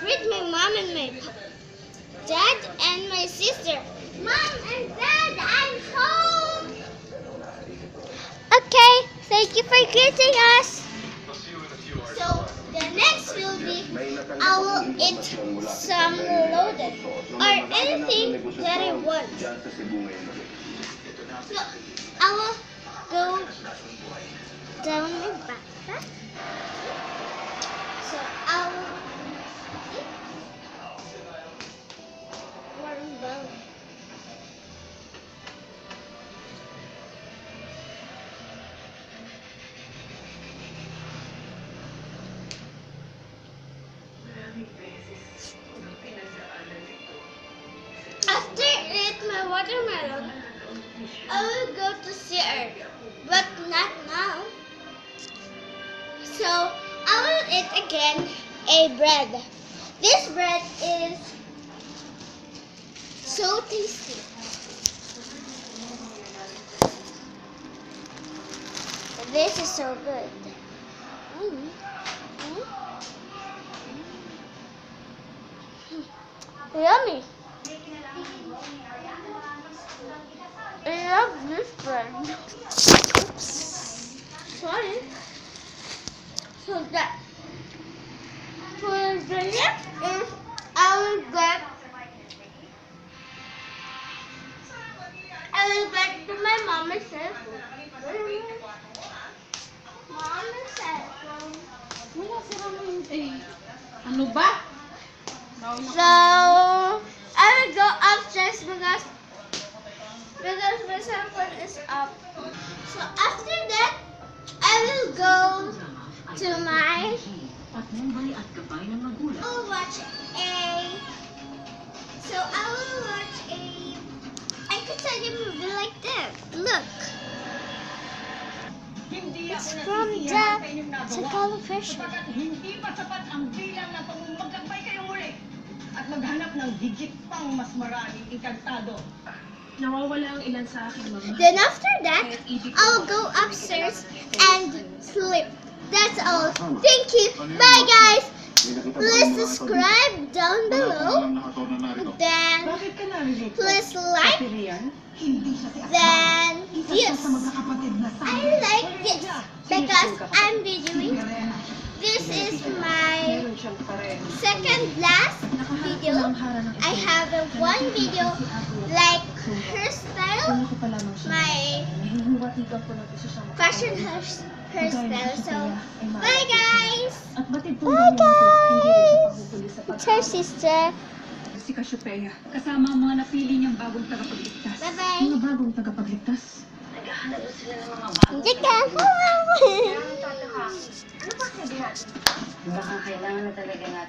with my mom and my dad and my sister. Mom and Dad, I'm home! Okay, thank you for greeting us. So, the next will be, I will eat some loaded or anything that I want. So, I will go down my backpack. So, I will eat warm bone. After I eat my watermelon, I will go to CR, but not now. So I will eat again a bread. This bread is so tasty. This is so good. Mm. Mm. Yummy. I love this bread. Oops. Sorry. So that for the next is I will get to my mama's cell phone. Mama's cell phone. Wala sila mo yung ano ba? So I will go upstairs because my cell phone is up. So after that, I will go to my. I'll watch a. So I will watch a. I could tell you a movie like this. Look. It's from the Tagalog version. Hindi pa sapat ang bilang na magkakbay kayo muli at maghanap ng digit pang mas maraming inkantado. Nawawala ang ilan sa akin, Mama. Then after that, I'll go upstairs and sleep. That's all. Thank you. Bye, guys. Please subscribe down below. Then Bakit ka narinig? please like. Hindi siya si Then Isa yes. sa magkakapatid na I like this because I'm videoing. This is my second last video. I have one video like hairstyle, my fashion hairstyle. So bye guys. Bye guys. It's her sister. Si Cassiopeia, kasama ang mga napili niyang bagong tagapagligtas. Bye-bye. Mga bagong tagapagligtas. Naghahanap sila ng mga bagong Hindi ka. Ano ba sabihan? Baka kailangan na talaga natin